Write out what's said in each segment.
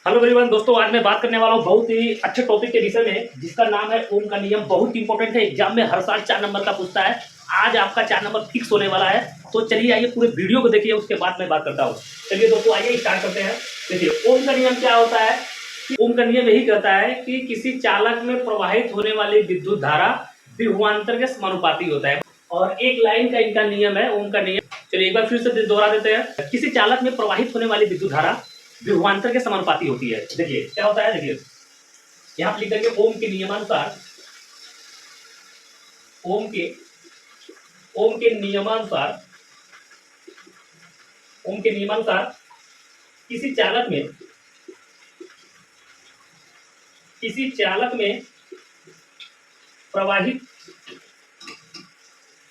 Hello everyone दोस्तों, आज मैं बात करने वाला हूँ बहुत ही अच्छे टॉपिक के विषय में जिसका नाम है ओम का नियम। बहुत इंपॉर्टेंट है, एग्जाम में हर साल 4 नंबर का पूछता है। आज आपका 4 नंबर फिक्स होने वाला है। तो चलिए आइए पूरे वीडियो को देखिए, उसके बाद मैं बात करता हूँ। चलिए दोस्तों आइए स्टार्ट करते हैं। देखिए ओम का नियम क्या होता है कि ओम का नियम यही कहता है कि किसी चालक में प्रवाहित होने वाली विद्युत धारा विभवांतर के समानुपाती होता है। और एक लाइन का इनका नियम है ओम का नियम। चलिए एक बार फिर से दोहरा देते हैं। किसी चालक में प्रवाहित होने वाली विद्युत धारा विभवांतर के समानुपाती होती है। देखिए क्या होता है, देखिए यहां पर लिख देंगे ओम के नियमानुसार। ओम के नियमानुसार ओम के नियमानुसार किसी चालक में प्रवाहित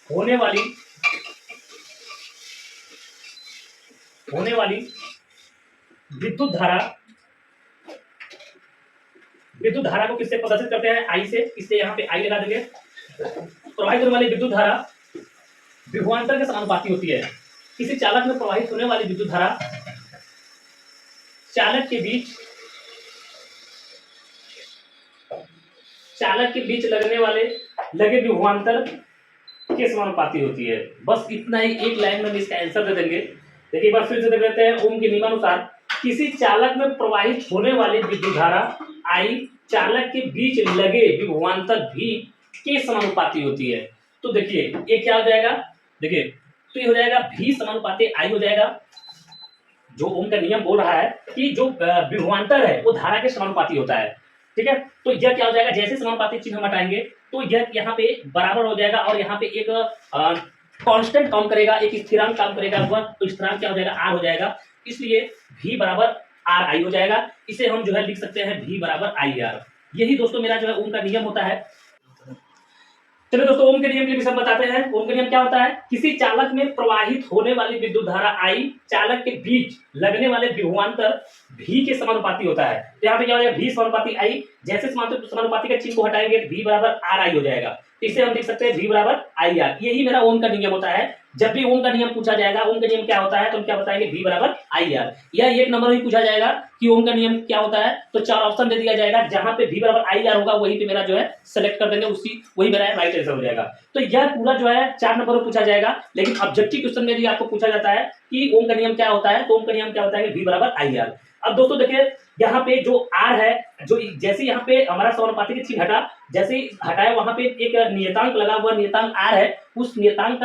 होने वाली विद्युत धारा को किससे प्रदर्शित करते हैं? आई से। इसलिए यहाँ पे आई लगा देंगे। प्रवाहित होने वाली विद्युत धारा विभवांतर के समानुपाती होती है। किसी चालक में प्रवाहित होने वाली विद्युत धारा चालक के बीच लगे विभवांतर के समानुपाती होती है। बस इतना ही, एक लाइन में इसका आंसर दे देंगे। देखिए एक बार फिर से देख लेते हैं। ओम के नियमानुसार किसी चालक में प्रवाहित होने वाली विद्युत धारा आई चालक के बीच लगे विभवांतर भी के समानुपाती होती है। तो देखिए ये क्या हो जाएगा, देखिए तो ये हो जाएगा भी समानुपाती आई हो जाएगा। जो ओम का नियम बोल रहा है कि जो विभवांतर है वो धारा के समानुपाती होता है। ठीक है, तो यह क्या हो जाएगा, जैसे समानुपाती चिन्ह हम हटाएंगे तो यह यहाँ पे बराबर हो जाएगा और यहाँ पे एक कांस्टेंट काम करेगा, एक स्थिरांक काम करेगा। वह तो स्थिरांक क्या हो जाएगा, आर हो जाएगा। इसलिए v बराबर आर आई हो जाएगा। इसे हम जो है लिख सकते हैं v बराबर आई आर। यही दोस्तों मेरा जो है ओम का नियम होता है। चलो दोस्तों ओम के नियम के विषय बताते हैं। ओम का नियम क्या होता है, किसी चालक में प्रवाहित होने वाली विद्युत धारा आई चालक के बीच लगने वाले विभवांतर भी के समानुपाती होता है। तो यहाँ पे क्या हो जाएगा, भी समानुपाती आई। जैसे समानुपाती का चिन्ह को हटाएंगे तो भी बराबर आर आई हो जाएगा। इसे हम लिख सकते हैं v बराबर आई आर। यही मेरा ओम का नियम होता है। जब भी ओम का नियम पूछा जाएगा, ओम का नियम क्या होता है, तो हम क्या बताएंगे, v बराबर आई आर। या एक नंबर में पूछा जाएगा कि ओम का नियम क्या होता है, तो 4 ऑप्शन दे दिया जाएगा। जहां पे v बराबर आई आर होगा वहीं पे मेरा जो है सेलेक्ट कर देंगे, वही मेरा राइट आंसर हो जाएगा। तो यह पूरा जो है 4 नंबर में पूछा जाएगा। लेकिन ऑब्जेक्टिव क्वेश्चन में भी आपको पूछा जाता है कि ओम का नियम क्या होता है, तो ओम का नियम क्या होता है, v बराबर आई आर। अब दोस्तों देखिए यहाँ पे जो R है, जो जैसे यहाँ पे हमारा समानुपाती का चिन्ह हटा, जैसे हटाया वहां पे एक नियतांक लगा हुआ, नियतांक R है। उस नियतांक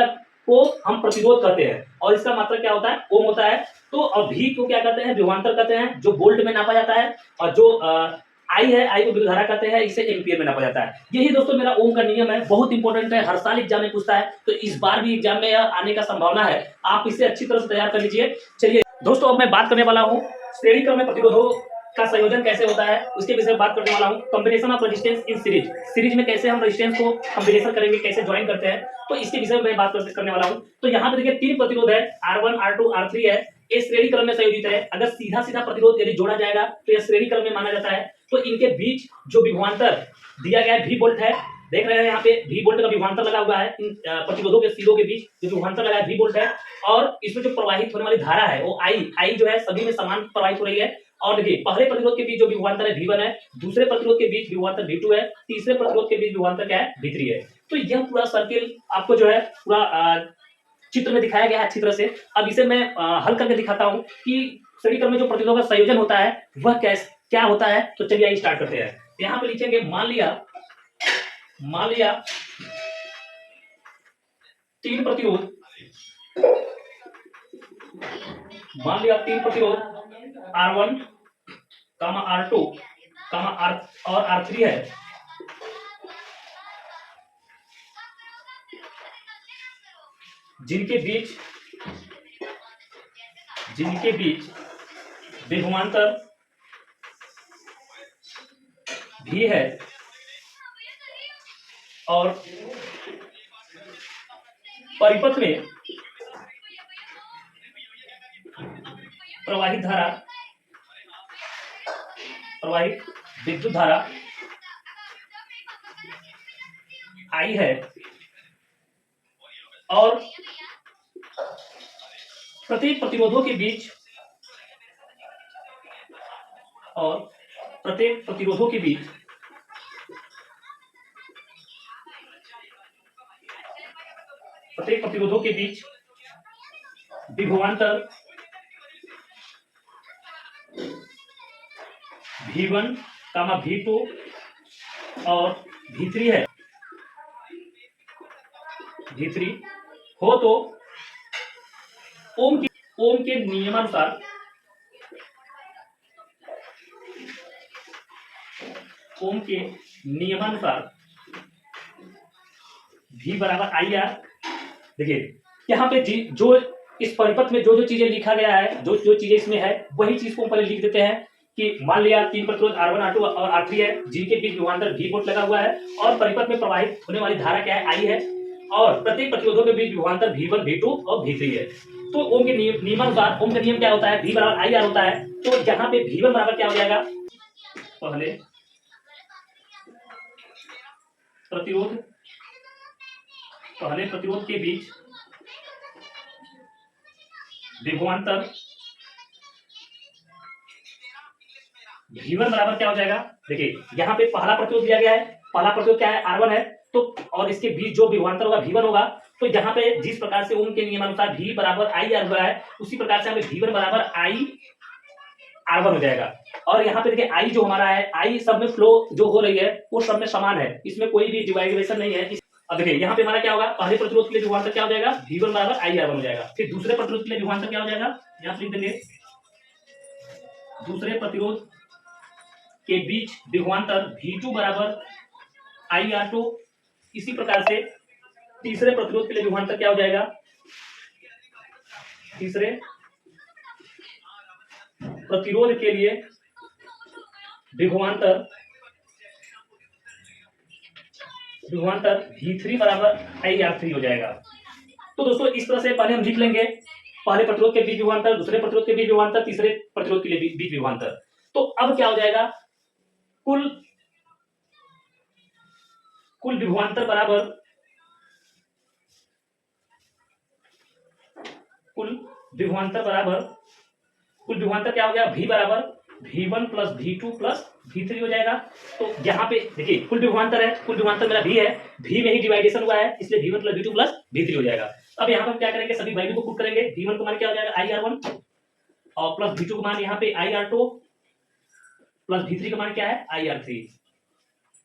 को हम प्रतिरोध करते हैं और इसका मात्रक क्या होता है, ओम होता है। तो भी को क्या कहते हैं, विभवांतर कहते हैं, जो वोल्ट में नापा जाता है। और जो आई है, आई को विद्युत धारा कहते हैं, इसे एम्पीयर में नापा जाता है। यही दोस्तों मेरा ओम का नियम है। बहुत इंपॉर्टेंट है, हर साल एग्जाम में पूछता है, तो इस बार भी एग्जाम में आने का संभावना है। आप इसे अच्छी तरह से तैयार कर लीजिए। चलिए दोस्तों अब मैं बात करने वाला हूँ श्रेणी क्रम में प्रतिरोधों का संयोजन कैसे होता है, उसके विषय में बात करने वाला हूँ। Combination of resistance in series में कैसे हम रेजिस्टेंस को कॉम्बिनेशन करेंगे, कैसे ज्वाइन करते हैं, तो इसके विषय में मैं बात करने वाला हूँ। तो यहाँ पे देखिए 3 प्रतिरोध है, R1 R2 R3 है। ये श्रेणी क्रम में संयोजित है। अगर सीधा सीधा प्रतिरोध यदि जोड़ा जाएगा तो यह श्रेणी क्रम में माना जाता है। तो इनके बीच जो विभवांतर दिया गया है v वोल्ट है, देख रहे हैं यहाँ पे v वोल्ट का विभवांतर लगा हुआ है। इन प्रतिरोधों के सिरों के बीच जो विभवांतर लगा है v वोल्ट है। और इसमें जो प्रवाहित होने वाली धारा है वो आई जो है सभी में समान प्रवाहित हो रही है। और देखिए पहले प्रतिरोध के बीच जो विभवांतर है v1 है, दूसरे प्रतिरोध के बीच विभवांतर v2 है, तीसरे प्रतिरोध के बीच विभवांतर क्या है, v3 है। तो यह पूरा सर्किल आपको जो है पूरा चित्र में दिखाया गया है अच्छी तरह से। अब इसे मैं हल करके दिखाता हूँ कि श्रेणी क्रम में जो प्रतिरोधों का संयोजन होता है वह क्या होता है। तो चलिए आइए स्टार्ट करते हैं। यहाँ पे लिखेंगे, मान लिया 3 प्रतिरोध, R1, R2, और R3 है। जिनके बीच विभवांतर भी है और परिपथ में प्रवाहित विद्युत धारा आई है और प्रत्येक प्रतिरोधों के बीच और प्रत्येक प्रतिरोधों के बीच विभवांतर V1, V2 और V3 है, V3 हो तो ओम के नियमानुसार V बराबर IR। देखिए यहाँ पे जो इस परिपथ में जो चीजें लिखा गया है, जो चीजें इसमें है, वही चीज को हम पहले लिख देते हैं कि मान लिया 3 प्रतिरोध R1, R2 और R3 है, जिनके बीच विभवांतर V वोल्ट लगा हुआ है और परिपथ में प्रवाहित होने वाली धारा क्या है, I है, और प्रत्येक प्रतिरोधों के बीच विभवांतर V1, V2 और V3 है। तो ओम के नियमानुसार ओम का नियम क्या होता है, V बराबर IR होता है। तो यहाँ पे V1 बराबर क्या हो जाएगा, पहले प्रतिरोध के बीच विभवांतर V1 बराबर क्या हो जाएगा, देखिए यहाँ पे पहला प्रतिरोध दिया गया है, पहला प्रतिरोध क्या है, R1 है, तो और इसके बीच जो विभवांतर होगा V1 होगा। तो यहाँ पे जिस प्रकार से ओम के नियमानुसार V बराबर IR हुआ है, उसी प्रकार से हमें V1 बराबर IR1 हो जाएगा। और यहाँ पे देखिए I जो हमारा है, I सब में फ्लो जो हो रही है वो सब में समान है, इसमें कोई भी डिवाइडेशन नहीं है। अब देखिए यहाँ पे हमारा क्या होगा, पहले प्रतिरोध के लिए विभवांतर क्या हो जाएगा, V1 बराबर IR1 हो जाएगा। फिर दूसरे प्रतिरोध के लिए विभवांतर क्या हो जाएगा, यहाँ लिख देंगे दूसरे प्रतिरोध के बीच विभवांतर V2 बराबर IR2। इसी प्रकार से तीसरे प्रतिरोध के लिए विभवांतर क्या हो जाएगा, तीसरे प्रतिरोध के लिए विभवांतर V3 बराबर IR3 हो जाएगा। तो दोस्तों इस तरह से पहले हम लिख लेंगे, पहले प्रतिरोध के बीच विभवांतर, दूसरे प्रतिरोध के बीच विभवांतर, तीसरे प्रतिरोध के लिए बीच विभवांतर। तो अब क्या हो जाएगा, कुल विभवांतर बराबर कुल विभवांतर क्या हो गया, V बराबर V1 plus V2 plus V3 हो जाएगा। तो यहाँ पे देखिए कुल विभवांतर है, कुल विभवांतर मेरा V है, V में ही डिवाइडेशन हुआ है, इसलिए V1 plus V2 plus V3 हो जाएगा। अब यहाँ पर क्या करेंगे, सभी वैल्यू को पुट करेंगे। V1 का मान क्या हो जाएगा, IR1, और प्लस V2 का मान यहाँ पे IR2, प्लस V3 का मान क्या है, IR3।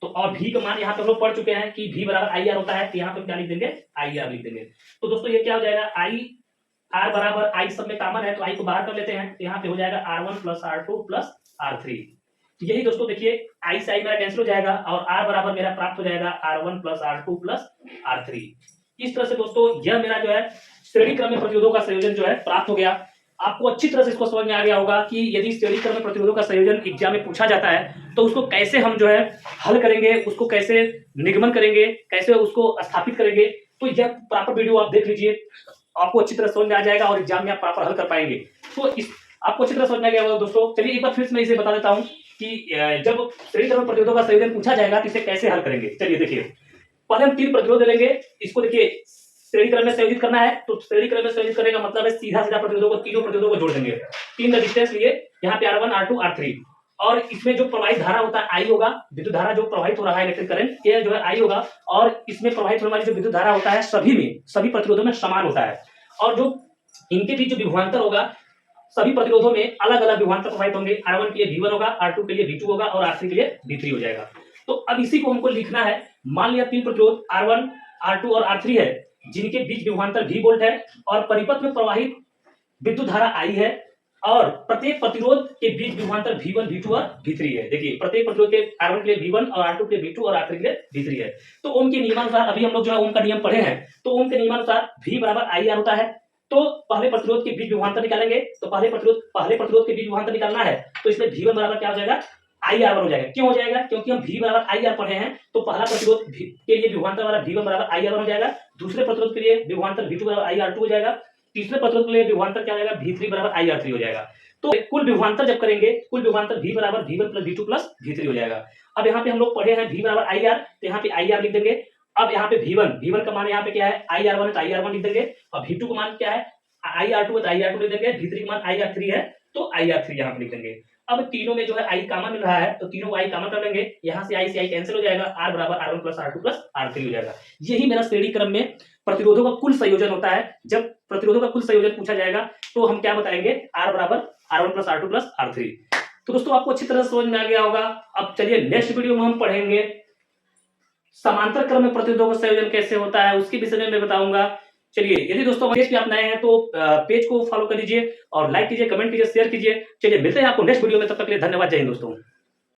तो और V का मान यहाँ पे हम लोग पढ़ चुके हैं कि V बराबर IR होता है, तो यहाँ पे क्या लिख देंगे, IR लिख देंगे। तो दोस्तों ये क्या हो जाएगा, R बराबर I सब में कॉमन है, तो I को बाहर कर लेते हैं, तो यहाँ पे हो जाएगा R1 plus R2 plus R3। तो यही दोस्तों देखिए I से I मेरा कैंसिल हो जाएगा और R बराबर मेरा प्राप्त हो जाएगा R1 plus R2 plus R3। इस तरह से दोस्तों यह मेरा जो है श्रेणी क्रम में प्रतिरोधों का संयोजन जो है प्राप्त हो गया। आपको अच्छी तरह से इसको समझ में आ गया होगा कि यदि श्रेणी क्रम में प्रतिरोधों का संयोजन एग्जाम में पूछा जाता है तो उसको कैसे हम जो है हल करेंगे, उसको कैसे निगमन करेंगे, कैसे उसको स्थापित करेंगे। तो यह प्रॉपर वीडियो आप देख लीजिए, आपको अच्छी तरह समझ में आ जाएगा और एग्जाम में आप प्रॉपर हल कर पाएंगे। तो इस आपको अच्छी तरह समझ में आ गया होगा दोस्तों। चलिए एक बार फिर से मैं इसे बता देता हूँ कि जब श्रेणी क्रम में प्रतिरोधों का संयोजन पूछा जाएगा तो इसे कैसे हल करेंगे। चलिए देखिए, पहले हम 3 प्रतिरोध लेंगे, इसको देखिए श्रेणी क्रम में संयोजित करना है। तो श्रेणी क्रम में संयोजित करने का मतलब है सीधा प्रतिरोधों को, तीनों प्रतिरोधों को जोड़ देंगे। 3 रेजिस्टेंस लिए यहाँ पे R1, R2, R3, और इसमें जो प्रवाहित धारा होता है I होगा, विद्युत धारा जो प्रवाहित हो रहा है इलेक्ट्रिक करंट ये जो है I होगा, और इसमें प्रवाहित होने वाली जो विद्युत धारा होता है सभी प्रतिरोधों में समान होता है। और जो इनके बीच जो विभवांतर होगा, सभी प्रतिरोधों में अलग अलग विभवांतर प्रवाहित होंगे। R1 के लिए V1 होगा, R2 के लिए V2 होगा और R3 के लिए V3 हो जाएगा। तो अब इसी को हमको लिखना है। मान लिया 3 प्रतिरोध R1, R2 और R3 है, जिनके बीच विभवांतर V वोल्ट है और परिपथ में प्रवाहित विद्युत धारा I है, और प्रत्येक प्रतिरोध के बीच विभवांतर V1, V2 और V3 है। देखिए प्रत्येक प्रतिरोध के R1 के लिए V1 और R2 के लिए V2 और R3 के लिए V3 है। तो ओम के नियमानुसार अभी हम लोग जो है ओम का नियम पढ़े हैं, तो ओम के नियमानुसार V बराबर IR होता है। तो पहले प्रतिरोध के बीच विभवांतर निकालेंगे, तो पहले प्रतिरोध के बीच विभवांतर निकालना है, तो इसमें V1 बराबर क्या हो जाएगा, IR1 हो जाएगा। क्यों हो जाएगा, क्योंकि हम V बराबर IR पढ़े हैं। तो पहला प्रतिरोध के लिए विभवांतर वाला V1 बराबर IR1 हो जाएगा, दूसरे प्रतिरोध के लिए विभवांतर V2 बराबर IR2 हो जाएगा, तीसरे प्रतिरोध के लिए विभवांतर क्या हो जाएगा, V3 बराबर IR3 हो जाएगा। तो कुल विभवांतर जब करेंगे, कुल विभवांतर V बराबर V1 plus V2 plus V3 हो जाएगा। अब यहाँ पे हम लोग पढ़े हैं V बराबर IR, तो यहाँ पे IR लिख देंगे। अब यहाँ पे V1 का मान यहाँ पे क्या है, IR1 है तो IR1 लिख देंगे, और V2 का मान क्या है, IR2 है तो IR2 लिख देंगे, V3 का मान IR3 है तो IR3 यहाँ पे लिख देंगे। अब तीनों में जो है आई कॉमन मिल रहा है, तो तीनों को आई कॉमन कर लेंगे, यहाँ से आई कैंसिल हो जाएगा, R बराबर R1 plus R2 plus R3 हो जाएगा। यही मेरा श्रेणी क्रम में प्रतिरोधों का कुल संयोजन होता है। जब प्रतिरोधों का कुल संयोजन पूछा जाएगा तो हम क्या बताएंगे, R बराबर R1 plus R2 plus R3। तो दोस्तों आपको अच्छी तरह से समझ में आ गया होगा। अब चलिए नेक्स्ट वीडियो में हम पढ़ेंगे समांतर क्रम में प्रतिरोधों का संयोजन कैसे होता है, उसके विषय में मैं बताऊंगा। चलिए, यदि दोस्तों पेज पे आप नए हैं तो पेज को फॉलो कर लीजिए और लाइक कीजिए, कमेंट कीजिए, शेयर कीजिए। चलिए मिलते हैं आपको नेक्स्ट वीडियो में, तब तक के लिए धन्यवाद, जय हिंद दोस्तों।